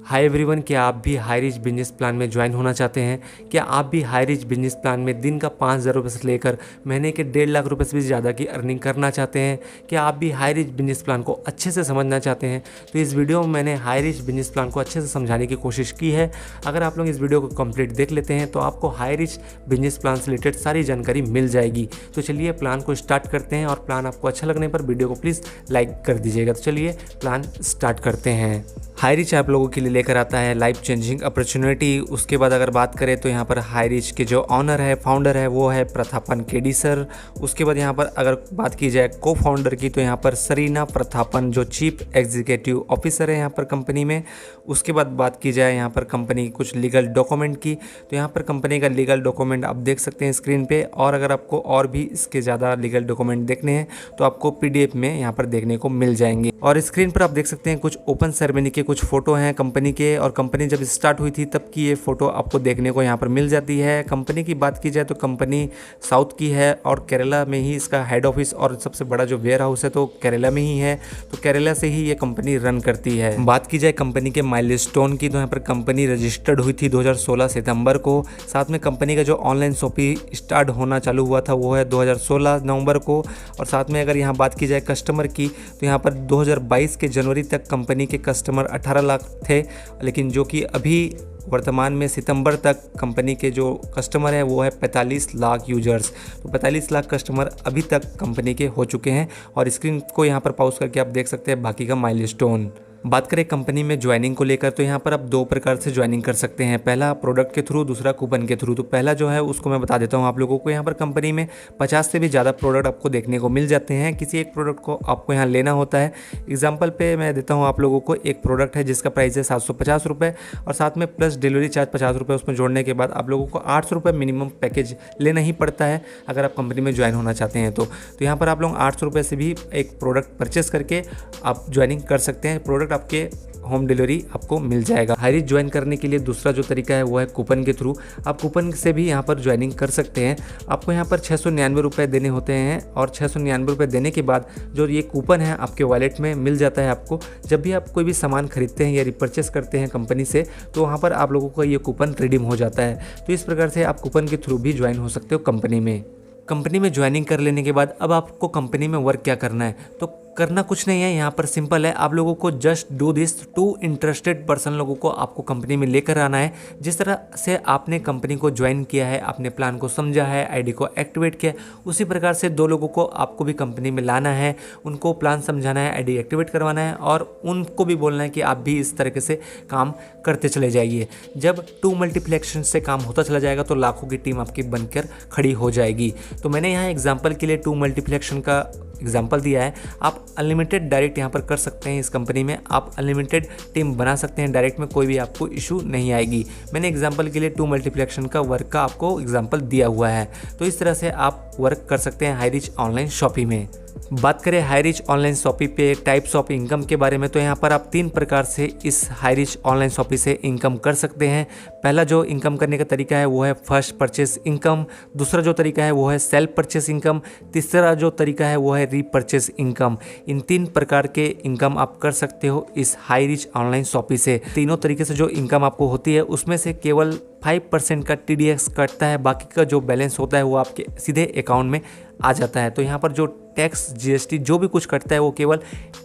Hi everyone, क्या आप भी हाई रिच बिजनेस प्लान में ज्वाइन होना चाहते हैं? क्या आप भी हाई रिच बिजनेस प्लान में दिन का 5,000 रुपये से लेकर महीने के 1.5 लाख रुपये से भी ज़्यादा की अर्निंग करना चाहते हैं? क्या आप भी हाई रिच बिजनेस प्लान को अच्छे से समझना चाहते हैं? तो इस वीडियो में मैंने हाई रिच बिजनेस प्लान को अच्छे से समझाने की कोशिश की है। अगर आप लोग इस वीडियो को कंप्लीट देख लेते हैं तो आपको हाई रिच बिजनेस प्लान से रिलेटेड सारी जानकारी मिल जाएगी। तो चलिए प्लान को स्टार्ट करते हैं, और प्लान आपको अच्छा लगने पर वीडियो को प्लीज़ लाइक कर दीजिएगा। तो चलिए प्लान स्टार्ट करते हैं। हाई रिच आप लोगों के लिए लेकर आता है लाइफ चेंजिंग अपॉर्चुनिटी। उसके बाद अगर बात करें तो यहाँ पर हाई रिच के जो ऑनर है, फाउंडर है, वो है प्रथापन केडी सर। उसके बाद यहाँ पर अगर बात की जाए को फाउंडर की तो यहाँ पर सरीना प्रथापन जो चीफ एग्जीक्यूटिव ऑफिसर है यहाँ पर कंपनी में। उसके बाद बात की जाए यहाँ पर कंपनी कुछ लीगल डॉक्यूमेंट की, तो यहाँ पर कंपनी का लीगल डॉक्यूमेंट आप देख सकते हैं स्क्रीन पे। और अगर आपको और भी इसके ज़्यादा लीगल डॉक्यूमेंट देखने हैं तो आपको PDF में यहाँ पर देखने को मिल जाएंगे। और स्क्रीन पर आप देख सकते हैं कुछ ओपन सेरेमनी के कुछ फोटो हैं कंपनी के, और कंपनी जब स्टार्ट हुई थी तब की ये फोटो आपको देखने को यहाँ पर मिल जाती है। कंपनी की बात की जाए तो कंपनी साउथ की है और केरला में ही इसका हेड ऑफिस और सबसे बड़ा जो वेयर हाउस है तो केरला में ही है। तो केरला से ही ये कंपनी रन करती है। बात की जाए कंपनी के माइलस्टोन की तो यहाँ पर कंपनी रजिस्टर्ड हुई थी 2016 सितंबर को। साथ में कंपनी का जो ऑनलाइन शॉपिंग स्टार्ट होना चालू हुआ था वो है 2016 नवंबर को। और साथ में अगर यहाँ बात की जाए कस्टमर की तो यहाँ पर 2022 के जनवरी तक कंपनी के कस्टमर 18 लाख थे, लेकिन जो कि अभी वर्तमान में सितंबर तक कंपनी के जो कस्टमर है वो है 45 लाख यूजर्स। तो 45 लाख कस्टमर अभी तक कंपनी के हो चुके हैं। और स्क्रीन को यहाँ पर पॉज करके आप देख सकते हैं बाकी का माइलस्टोन। बात करें कंपनी में ज्वाइनिंग को लेकर तो यहाँ पर आप 2 प्रकार से ज्वाइनिंग कर सकते हैं। पहला प्रोडक्ट के थ्रू, दूसरा कूपन के थ्रू। तो पहला जो है उसको मैं बता देता हूँ आप लोगों को। यहाँ पर कंपनी में 50 से भी ज़्यादा प्रोडक्ट आपको देखने को मिल जाते हैं। किसी एक प्रोडक्ट को आपको यहाँ लेना होता है। एग्जाम्पल पे मैं देता हूँ आप लोगों को। एक प्रोडक्ट है जिसका प्राइस है 750 रुपये, और साथ में प्लस डिलीवरी चार्ज 50 रुपये उसमें जोड़ने के बाद आप लोगों को 800 रुपये मिनिमम पैकेज लेना ही पड़ता है अगर आप कंपनी में ज्वाइन होना चाहते हैं। तो यहाँ पर आप लोग 800 रुपये से भी एक प्रोडक्ट परचेस करके आप ज्वाइनिंग कर सकते हैं। प्रोडक्ट आपके होम डिलीवरी आपको मिल जाएगा। हाई रिच ज्वाइन करने के लिए दूसरा जो तरीका है वो है कूपन के थ्रू। आप कूपन से भी यहाँ पर ज्वाइनिंग कर सकते हैं। आपको यहाँ पर 699 रुपये देने होते हैं, और 699 रुपये देने के बाद जो ये कूपन है आपके वॉलेट में मिल जाता है आपको। जब भी आप कोई भी सामान खरीदते हैं या रिपर्चेस करते हैं कंपनी से तो वहाँ पर आप लोगों को ये कूपन रिडीम हो जाता है। तो इस प्रकार से आप कूपन के थ्रू भी ज्वाइन हो सकते हो कंपनी में। कंपनी में ज्वाइनिंग कर लेने के बाद अब आपको कंपनी में वर्क क्या करना है? तो करना कुछ नहीं है, यहाँ पर सिंपल है। आप लोगों को just do this 2 interested person लोगों को आपको कंपनी में लेकर आना है। जिस तरह से आपने कंपनी को ज्वाइन किया है, आपने प्लान को समझा है, आईडी को एक्टिवेट किया, उसी प्रकार से 2 लोगों को आपको भी कंपनी में लाना है। उनको प्लान समझाना है, आईडी एक्टिवेट करवाना है, और उनको भी बोलना है कि आप भी इस तरीके से काम करते चले जाइए। जब 2 मल्टीप्लेक्शन से काम होता चला जाएगा तो लाखों की टीम आपकी बनकर खड़ी हो जाएगी। तो मैंने यहाँ एग्जाम्पल के लिए 2 मल्टीप्लेक्शन का एग्जाम्पल दिया है। आप अनलिमिटेड डायरेक्ट यहाँ पर कर सकते हैं। इस कंपनी में आप अनलिमिटेड टीम बना सकते हैं डायरेक्ट में, कोई भी आपको इशू नहीं आएगी। मैंने एग्जाम्पल के लिए 2 मल्टीप्लेक्शन का वर्क का आपको एग्जाम्पल दिया हुआ है। तो इस तरह से आप वर्क कर सकते हैं हाई रिच ऑनलाइन शॉपिंग में। बात करें हाई रिच ऑनलाइन शॉपिंग पे टाइप्स ऑफ इनकम के बारे में तो यहाँ पर आप 3 प्रकार से इस हाई रिच ऑनलाइन शॉपिंग से इनकम कर सकते हैं। पहला जो इनकम करने का तरीका है वो है फर्स्ट परचेस इनकम, दूसरा जो तरीका है वो है सेल्फ परचेस इनकम, तीसरा जो तरीका है वो है रीपरचेस इनकम। इन 3 प्रकार के इनकम आप कर सकते हो इस हाई रिच ऑनलाइन शॉपिंग से। तीनों तरीके से जो इनकम आपको होती है उसमें से केवल 5% का TDS कटता है, बाकी का जो बैलेंस होता है वो आपके सीधे अकाउंट में आ जाता है। तो यहाँ पर जो टैक्स GST जो भी कुछ कटता है वो केवल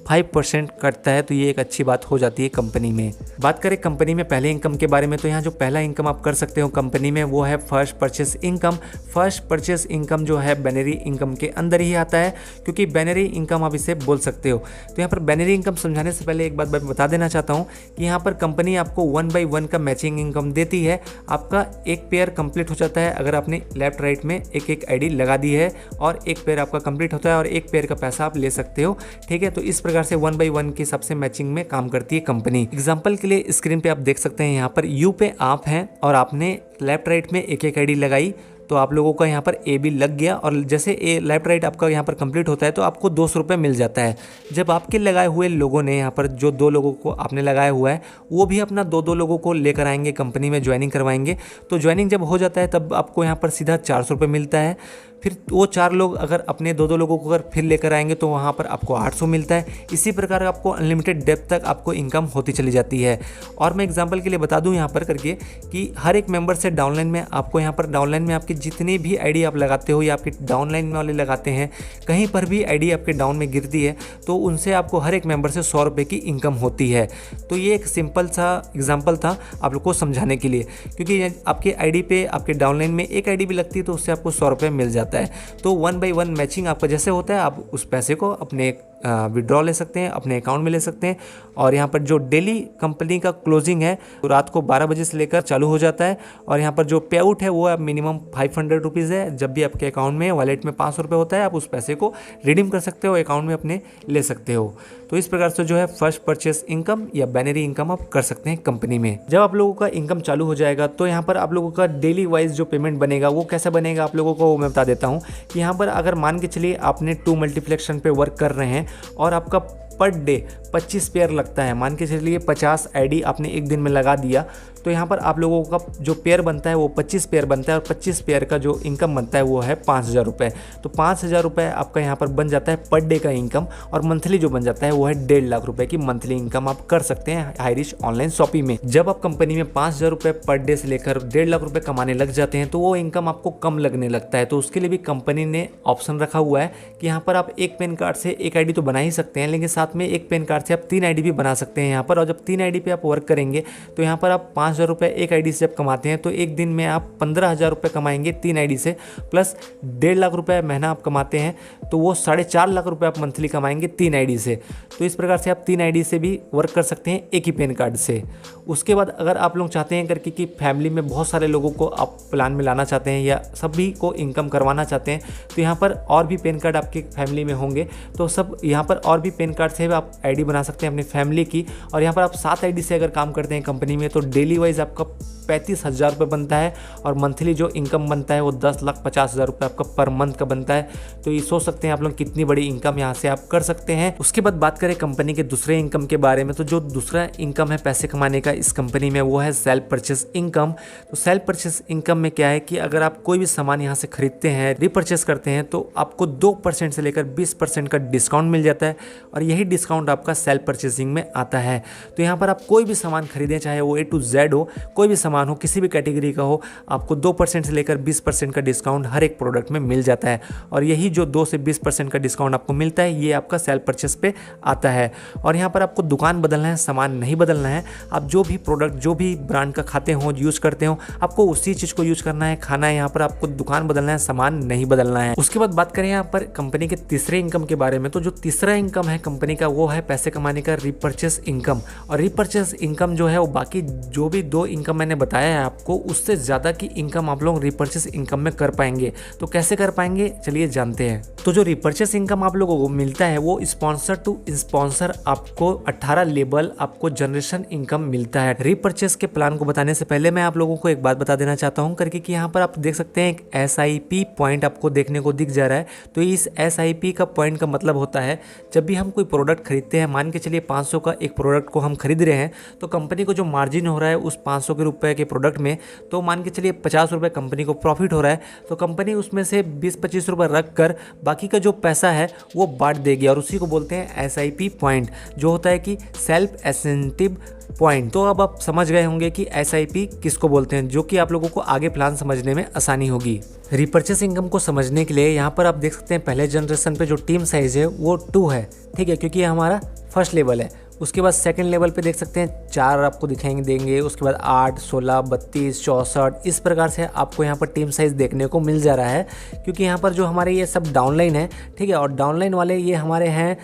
5% कटता है। तो ये एक अच्छी बात हो जाती है कंपनी में। बात करें कंपनी में पहले इनकम के बारे में तो यहाँ जो पहला इनकम आप कर सकते हो कंपनी में वो है first purchase income. First purchase income जो है बैनरी इनकम के अंदर ही आता है, क्योंकि बैनरी इनकम आप इसे बोल सकते हो। तो यहाँ पर बैनरी इनकम समझाने से पहले एक बात मैं बता देना चाहता हूँ कि यहाँ पर कंपनी आपको 1 by 1 का मैचिंग इनकम देती है। आपका एक पेयर कंप्लीट हो जाता है अगर आपने लेफ्ट राइट में एक आईडी लगा दी है, और एक पेयर आपका कंप्लीट होता है और एक पेयर का पैसा आप ले सकते हो। ठीक है, तो इस प्रकार से 1 by 1 के सबसे मैचिंग में काम करती है कंपनी। एग्जाम्पल के लिए स्क्रीन पे आप देख सकते हैं यहाँ पर यू पे आप हैं और आपने लेफ्ट राइट में एक आईडी लगाई तो आप लोगों का यहाँ पर ए भी लग गया, और जैसे ए लेफ्ट राइट आपका यहाँ पर कंप्लीट होता है तो आपको 200 रुपये मिल जाता है। जब आपके लगाए हुए लोगों ने यहाँ पर जो 2 लोगों को आपने लगाया हुआ है वो भी अपना 2 लोगों को लेकर आएंगे कंपनी में ज्वाइनिंग करवाएंगे। तो ज्वाइनिंग जब हो जाता है तब आपको यहाँ पर सीधा 400 रुपये मिलता है। फिर वो 4 लोग अगर अपने 2-2 लोगों को अगर फिर लेकर आएंगे तो वहाँ पर आपको 800 मिलता है। इसी प्रकार आपको अनलिमिटेड डेप्थ तक आपको इनकम होती चली जाती है। और मैं एग्जांपल के लिए बता दूं यहाँ पर करके कि हर एक मेंबर से डाउनलाइन में आपको यहाँ पर डाउनलाइन में आपकी जितनी भी आईडी आप लगाते हो या आपके डाउनलाइन वाले लगाते हैं, कहीं पर भी आईडी आपके डाउन में गिरती है तो उनसे आपको हर एक मेंबर से 100 रुपये की इनकम होती है। तो ये एक सिंपल सा एग्जाम्पल था आप लोग को समझाने के लिए, क्योंकि आपके आईडी पे आपके डाउनलाइन में एक आईडी भी लगती है तो उससे आपको 100 रुपये मिल जाता है। तो 1 by 1 मैचिंग आपका जैसे होता है, आप उस पैसे को अपने विड्रॉ ले सकते हैं, अपने अकाउंट में ले सकते हैं। और यहाँ पर जो डेली कंपनी का क्लोजिंग है तो रात को 12 बजे से लेकर चालू हो जाता है। और यहाँ पर जो पे आउट है वो मिनिमम 500 रुपीज़ है। जब भी आपके अकाउंट में वॉलेट में 500 रुपये होता है, आप उस पैसे को रिडीम कर सकते हो, अकाउंट में अपने ले सकते हो। तो इस प्रकार से जो है फर्स्ट परचेस इनकम या बैनरी इनकम आप कर सकते हैं कंपनी में। जब आप लोगों का इनकम चालू हो जाएगा तो यहाँ पर आप लोगों का डेली वाइज जो पेमेंट बनेगा वो कैसे बनेगा आप लोगों को मैं बता देता हूँ। कि यहाँ पर अगर मान के चलिए आपने 2 मल्टीप्लेक्शन पे वर्क कर रहे हैं और आपका पर डे 25 पेयर लगता है, मान के चलिए 50 आईडी आपने एक दिन में लगा दिया, तो यहाँ पर आप लोगों का जो पेयर बनता है वो 25 पेयर बनता है। और 25 पेयर का जो इनकम बनता है वो है 5000 रुपये। तो 5000 रुपये आपका यहाँ पर बन जाता है पर डे का इनकम। और मंथली जो बन जाता है वो है 1.5 लाख रुपये की मंथली इनकम आप कर सकते हैं हाईरिच ऑनलाइन शॉपिंग में। जब आप कंपनी में 5000 रुपये पर डे से लेकर 1.5 लाख रुपये कमाने लग जाते हैं तो वो इनकम आपको कम लगने लगता है। तो उसके लिए भी कंपनी ने ऑप्शन रखा हुआ है कि यहाँ पर आप एक पैन कार्ड से एक आईडी तो बना ही सकते हैं, लेकिन साथ में एक पैन कार्ड से आप 3 आईडी भी बना सकते हैं यहाँ पर। और जब 3 आईडी पे आप वर्क करेंगे तो यहाँ पर आप 5000 रुपये एक आईडी से जब कमाते हैं तो एक दिन में आप 15,000 रुपये कमाएंगे 3 आईडी से, प्लस 1.5 लाख रुपये महीना आप कमाते हैं तो वो 4.5 लाख रुपये आप मंथली कमाएंगे 3 आईडी से। तो इस प्रकार से आप 3 आईडी से भी वर्क कर सकते हैं एक ही पैन कार्ड से। उसके बाद अगर आप लोग चाहते हैं करके कि फैमिली में बहुत सारे लोगों को आप प्लान में लाना चाहते हैं या सभी को इनकम करवाना चाहते हैं तो यहाँ पर और भी पैन कार्ड आपकी फैमिली में होंगे तो सब यहाँ पर और भी पैन कार्ड से आप आईडी बना सकते हैं अपनी फैमिली की। और यहाँ पर आप 7 आईडी से अगर काम करते हैं कंपनी में तो डेली वाइज आपका 35,000 रुपये बनता है और मंथली जो इनकम बनता है वो 10,50,000 रुपये आपका पर मंथ का बनता है। तो ये सोच सकते हैं आप लोग कितनी बड़ी इनकम यहाँ से आप कर सकते हैं। उसके बाद बात करें कंपनी के दूसरे इनकम के बारे में, तो जो दूसरा इनकम है पैसे कमाने का इस कंपनी में वो है सेल्फ परचेस इनकम। तो सेल्फ परचेस इनकम में क्या है कि अगर आप कोई भी सामान यहाँ से खरीदते हैं, रिपर्चेस करते हैं तो आपको 2% से लेकर 20% का डिस्काउंट मिल जाता है और यही डिस्काउंट आपका सेल्फ परचेसिंग में आता है। तो यहाँ पर आप कोई भी सामान खरीदें, चाहे वो A to Z हो, कोई भी सामान हो, किसी भी कैटेगरी का हो, आपको 2% से लेकर 20% का डिस्काउंट हर एक प्रोडक्ट में मिल जाता है। और यही जो 2 से 20% का डिस्काउंट आपको मिलता है ये आपका सेल्फ परचेस पे आता है। और यहाँ पर आपको दुकान बदलना है, सामान नहीं बदलना है। आप जो भी प्रोडक्ट जो भी ब्रांड का खाते हो, यूज़ करते हो, आपको उसी चीज़ को यूज़ करना है, खाना है। यहाँ पर आपको दुकान बदलना है, सामान नहीं बदलना है। उसके बाद बात करें यहाँ पर कंपनी के तीसरे इनकम के बारे में, तो जो तीसरा इनकम है कंपनी का वो है पैसे कमाने का रिपर्चेस इनकम। और रिपर्चेस इनकम जो है वो बाकी जो भी 2 इनकम मैंने बताया है आपको, उससे ज़्यादा की इनकम आप लोग रिपर्चेस इनकम में कर पाएंगे। तो कैसे कर पाएंगे चलिए जानते हैं। तो जो रिपर्चेस इनकम आप लोगों को मिलता है वो स्पॉन्सर टू स्पॉन्सर आपको 18 लेवल आपको जनरेशन इनकम मिलता है। रिपर्चेस के प्लान को बताने से पहले मैं आप लोगों को एक बात बता देना चाहता हूँ करके कि यहाँ पर आप देख सकते हैं एक SIP पॉइंट आपको देखने को दिख जा रहा है। तो इस SIP का पॉइंट का मतलब होता है जब भी हम कोई प्रोडक्ट खरीदते हैं, मान के चलिए 500 का एक प्रोडक्ट को हम खरीद रहे हैं तो कंपनी को जो मार्जिन हो रहा है उस 500 के रुपए के प्रोडक्ट में, तो मान के चलिए 50 रुपये कंपनी को प्रॉफिट हो रहा है तो कंपनी उसमें से 20-25 रुपये रख कर बाकी का जो पैसा है वो बांट देगी। और उसी को बोलते हैं SIP पॉइंट, जो होता है कि सेल्फ इंसेंटिव पॉइंट। तो अब आप समझ गए होंगे कि SIP किसको बोलते हैं, जो कि आप लोगों को आगे प्लान समझने में आसानी होगी। रिपर्चेस इनकम को समझने के लिए यहाँ पर आप देख सकते हैं पहले जनरेशन पे जो टीम साइज है वो 2 है, ठीक है, क्योंकि ये हमारा फर्स्ट लेवल है। उसके बाद सेकंड लेवल पे देख सकते हैं 4 आपको दिखाएंगे देंगे। उसके बाद 8, 16, 32, 64 इस प्रकार से आपको यहाँ पर टीम साइज़ देखने को मिल जा रहा है, क्योंकि यहाँ पर जो हमारे ये सब डाउनलाइन है, ठीक है। और डाउनलाइन वाले ये हमारे हैं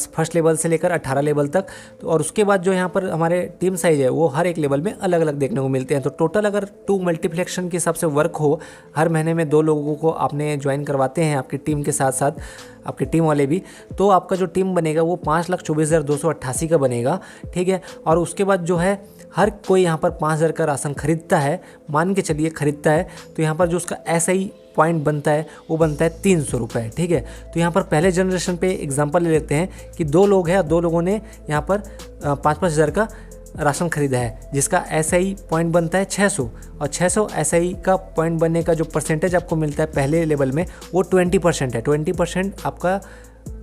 फर्स्ट लेवल से लेकर 18 लेवल तक। तो और उसके बाद जो यहाँ पर हमारे टीम साइज़ है वो हर एक लेवल में अलग अलग देखने को मिलते हैं। तो टोटल अगर 2 मल्टीप्लेक्शन के हिसाब से वर्क हो, हर महीने में 2 लोगों को आपने ज्वाइन करवाते हैं आपकी टीम के साथ साथ, आपकी टीम वाले भी, तो आपका जो टीम बनेगा वो 5,24,288 का बनेगा, ठीक है। और उसके बाद जो है हर कोई यहाँ पर 5,000 का राशन खरीदता है, मान के चलिए खरीदता है, तो यहाँ पर जो उसका SI पॉइंट बनता है वो बनता है 300 रुपये, ठीक है। तो यहाँ पर पहले जनरेशन पे एग्जांपल ले लेते हैं कि 2 लोग हैं, 2 लोगों ने यहाँ पर 5,000 का राशन खरीदा है जिसका SI पॉइंट बनता है 600 और 600 SI का पॉइंट बनने का जो परसेंटेज आपको मिलता है पहले लेवल में वो 20% है। 20% आपका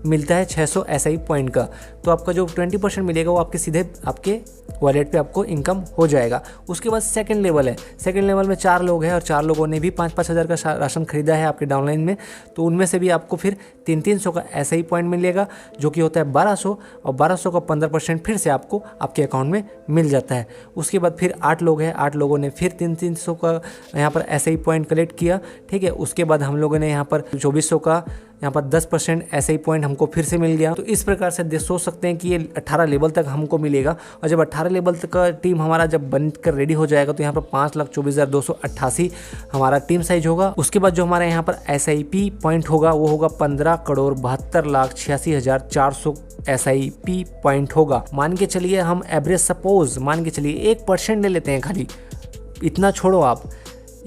मिलता है 600 SI पॉइंट का। तो आपका जो 20% मिलेगा वो आपके सीधे आपके वॉलेट पे आपको इनकम हो जाएगा। उसके बाद सेकंड लेवल है। सेकंड लेवल में 4 लोग हैं और 4 लोगों ने भी 5-5 हज़ार का राशन खरीदा है आपके डाउनलाइन में, तो उनमें से भी आपको फिर 300 का SI पॉइंट मिलेगा जो कि होता है 1200 और 1200 का 15% फिर से आपको आपके अकाउंट में मिल जाता है। उसके बाद फिर 8 लोग हैं, 8 लोगों ने फिर 300 का यहाँ पर SI पॉइंट कलेक्ट किया, ठीक है। उसके बाद हम लोगों ने यहाँ पर 2400 का यहाँ पर 10% SI पॉइंट हमको फिर से मिल गया। तो इस प्रकार से सोच सकते हैं कि ये 18 लेवल तक हमको मिलेगा और जब 18 लेवल तक का टीम हमारा जब बनकर रेडी हो जाएगा तो यहाँ पर 5,24,288 हमारा टीम साइज होगा। उसके बाद जो हमारे यहाँ पर SIP पॉइंट होगा वो होगा 15,72,86,400 SIP पॉइंट होगा। मान के चलिए हम एवरेज सपोज मान के चलिए 1% ले लेते हैं खाली, इतना छोड़ो आप,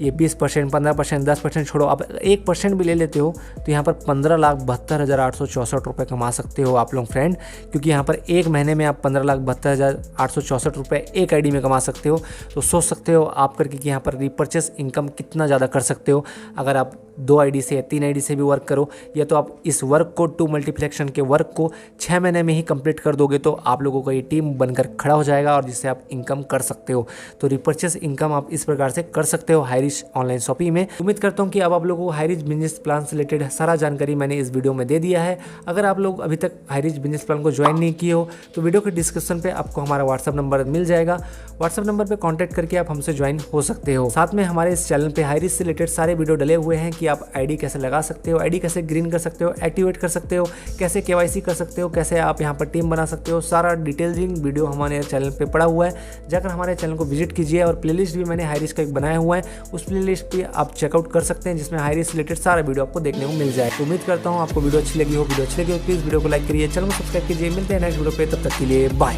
ये 20%, 15%, 10% छोड़ो, आप 1% भी ले लेते हो तो यहाँ पर 15,72,864 रुपये कमा सकते हो आप लोग फ्रेंड, क्योंकि यहाँ पर एक महीने में आप 15,72,864 रुपये एक आईडी में कमा सकते हो। तो सोच सकते हो आप करके कि यहाँ पर रिपर्चेस इनकम कितना ज़्यादा कर सकते हो अगर आप 2 आईडी से या 3 आईडी से भी वर्क करो, या तो आप इस वर्क को 2 मल्टीप्लेक्शन के वर्क को 6 महीने में ही कंप्लीट कर दोगे तो आप लोगों का ये टीम बनकर खड़ा हो जाएगा और जिससे आप इनकम कर सकते हो। तो रिपर्चेस इनकम आप इस प्रकार से कर सकते हो हाईरिच ऑनलाइन शॉपिंग में। उम्मीद करता हूँ कि अब आप लोगों को हाईरिच बिजनेस प्लान से रिलेटेड सारा जानकारी मैंने इस वीडियो में दे दिया है। अगर आप लोग अभी तक हाईरिच बिजनेस प्लान को ज्वाइन नहीं किए हो तो वीडियो के डिस्क्रिप्शन पे आपको हमारा व्हाट्सअप नंबर मिल जाएगा। व्हाट्सअप नंबर पे कांटेक्ट करके आप हमसे ज्वाइन हो सकते हो। साथ में हमारे इस चैनल पे हाईरिच से रिलेटेड सारे वीडियो डले हुए हैं कि आप आईडी कैसे लगा सकते हो, आईडी कैसे ग्रीन कर सकते हो, एक्टिवेट कर सकते हो, कैसे KYC कर सकते हो, कैसे आप यहाँ पर टीम बना सकते हो, सारा डिटेलिंग वीडियो हमारे चैनल पे पड़ा हुआ है। जाकर हमारे चैनल को विजिट कीजिए और प्लेलिस्ट भी मैंने हाईरिच का एक बनाया हुआ है, उस प्लेलिस्ट पे आप चेकआउट कर सकते हैं जिसमें हाईरिच से रिलेटेड सारा वीडियो आपको देखने को मिल जाए। तो उम्मीद करता हूँ आपको वीडियो अच्छी लगी हो। वीडियो अच्छी लगी हो प्लीज़ वीडियो को लाइक करिए, चैनल को सब्सक्राइब कीजिए। मिलते हैं नेक्स्ट वीडियो पे, तब तक के लिए बाय।